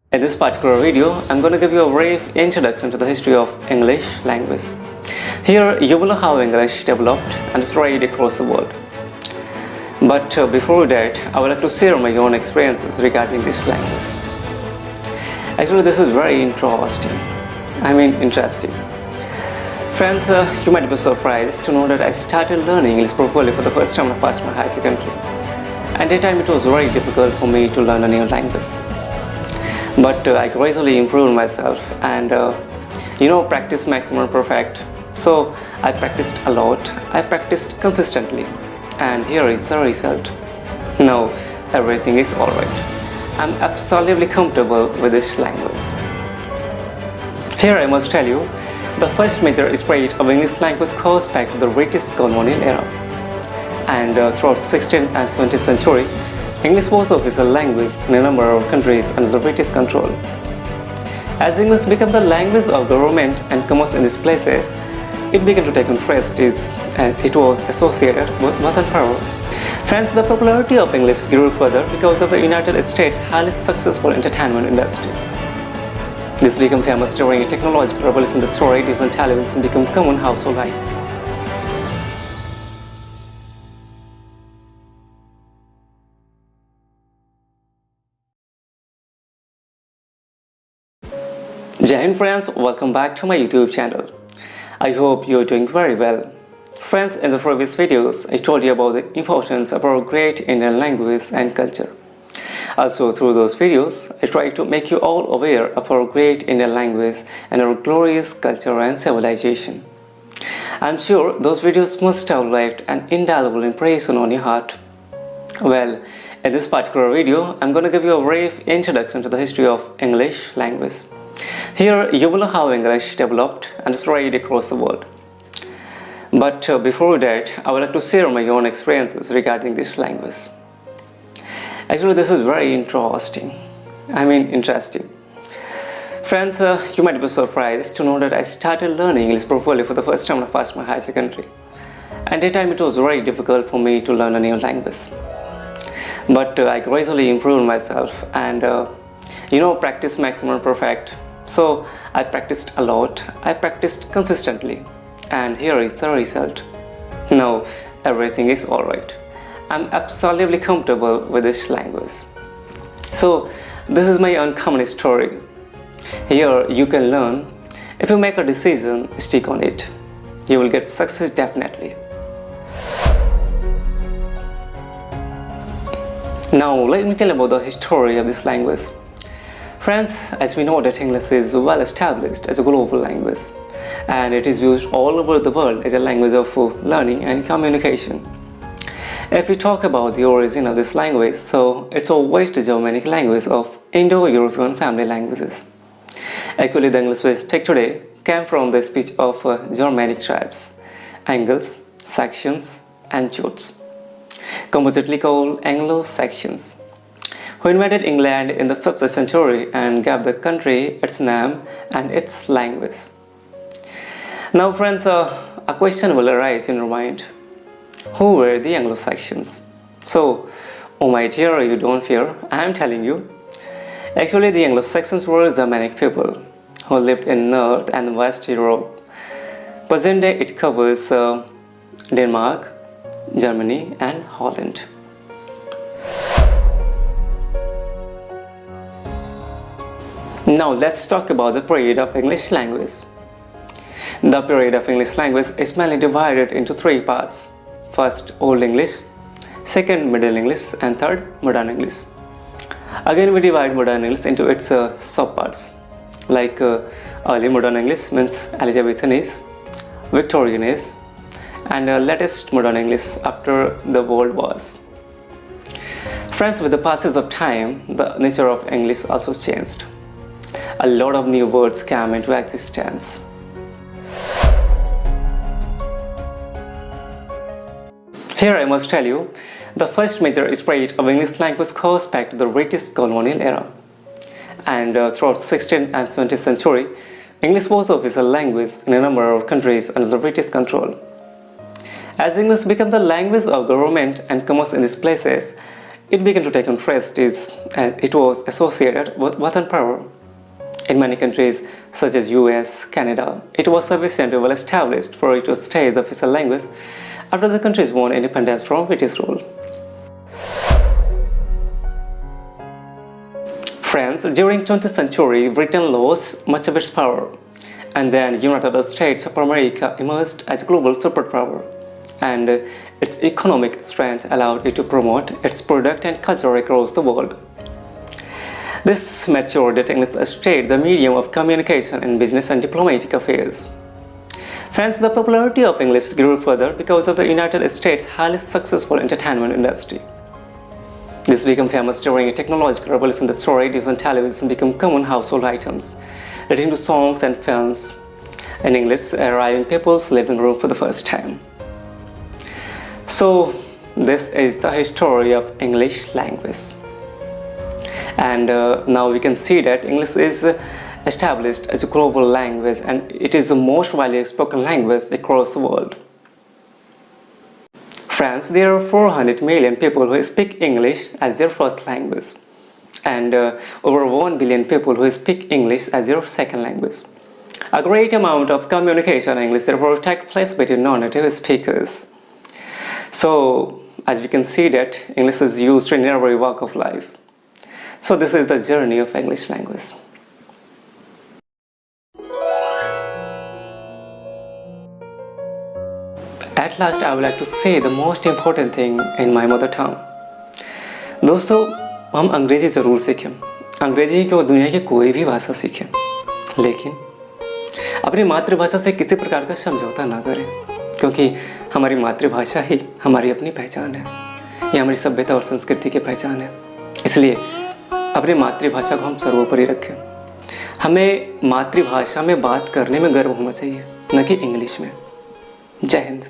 In this particular video, I'm going to give you a brief introduction to the history of English language. Here, you will know how English developed and spread across the world. But before that, I would like to share my own experiences regarding this language. Actually, this is very interesting. Interesting. Friends, you might be surprised to know that I started learning English properly for the first time when I passed my high secondary. At that time, it was very difficult for me to learn a new language. But I gradually improved myself and practice maximum perfect. So I practiced a lot, I practiced consistently, and here is the result. Now everything is alright. I'm absolutely comfortable with this language. Here I must tell you, the first major spread of English language goes back to the British colonial era. And throughout the 16th and 17th century, English was the official language in a number of countries under the British control. As English became the language of government and commerce in these places, it began to take on prestige and it was associated with wealth and power. Friends, the popularity of English grew further because of the United States' highly successful entertainment industry. This became famous during a technological revolution that saw radios and television become common household life. Jai Hind friends, welcome back to my YouTube channel. I hope you are doing very well. Friends, in the previous videos, I told you about the importance of our great Indian language and culture. Also, through those videos, I try to make you all aware of our great Indian language and our glorious culture and civilization. I'm sure those videos must have left an indelible impression on your heart. Well, in this particular video, I'm going to give you a brief introduction to the history of English language. Here, you will know how English developed and spread across the world. But before that, I would like to share my own experiences regarding this language. Actually, this is very interesting. Interesting. Friends, you might be surprised to know that I started learning English properly for the first time when I passed my high secondary. At that time, it was very difficult for me to learn a new language. But I gradually improved myself and practice maximum perfect. So I practiced a lot, I practiced consistently, and here is the result. Now everything is alright. I'm absolutely comfortable with this language. So this is my uncommon story. Here you can learn. If you make a decision, stick on it. You will get success definitely. Now let me tell you about the history of this language. Friends, as we know that English is well established as a global language and it is used all over the world as a language of learning and communication. If we talk about the origin of this language, so it's a West Germanic language of Indo-European family languages. Actually, the English we speak today came from the speech of Germanic tribes, Angles, Saxons and Jutes, compositely called Anglo-Saxons, who invaded England in the 5th century and gave the country its name and its language. Now friends, a question will arise in your mind. Who were the Anglo-Saxons? So, oh my dear, you don't fear, I am telling you. Actually, the Anglo-Saxons were Germanic people who lived in North and West Europe. Present day it covers Denmark, Germany and Holland. Now let's talk about the period of English language. The period of English language is mainly divided into three parts. First, Old English, second, Middle English, and third, Modern English. Again, we divide Modern English into its subparts, like Early Modern English means Elizabethan age, Victorian age, and latest Modern English after the World Wars. Friends, with the passage of time, the nature of English also changed. A lot of new words came into existence. Here I must tell you, the first major spread of English language goes back to the British colonial era. And throughout the 16th and 17th century, English was the official language in a number of countries under the British control. As English became the language of government and commerce in these places, it began to take interest as it was associated with weapon power. In many countries, such as US, Canada, it was sufficiently well established for it to stay the official language after the countries won independence from British rule. Friends, during 20th century, Britain lost much of its power, and then United States of America emerged as a global superpower, and its economic strength allowed it to promote its product and culture across the world. This matured the English stayed the medium of communication in business and diplomatic affairs. Friends, the popularity of English grew further because of the United States' highly successful entertainment industry. This became famous during a technological revolution that saw radio and television become common household items, leading to songs and films in English arriving in people's living room for the first time. So, this is the history of English language. And now we can see that English is established as a global language, and it is the most widely spoken language across the world. France, there are 400 million people who speak English as their first language, and over 1 billion people who speak English as their second language. A great amount of communication in English therefore takes place between non-native speakers. So, as we can see that English is used in every walk of life. So this is the journey of English language. At last, I would like to say the most important thing in my mother tongue. दोस्तों, हम अंग्रेजी ज़रूर सीखें। अंग्रेजी क्यों दुनिया की कोई भी भाषा सीखें, लेकिन अपनी मातृभाषा से किसी प्रकार का समझौता ना करें, क्योंकि हमारी मातृभाषा ही हमारी अपनी पहचान है। ये हमारी सभ्यता और संस्कृति की पहचान है। इसलिए अपनी मातृभाषा को हम सर्वोपरि रखें। हमें मातृभाषा में बात करने में गर्व होना चाहिए, न कि इंग्लिश में। जय हिंद।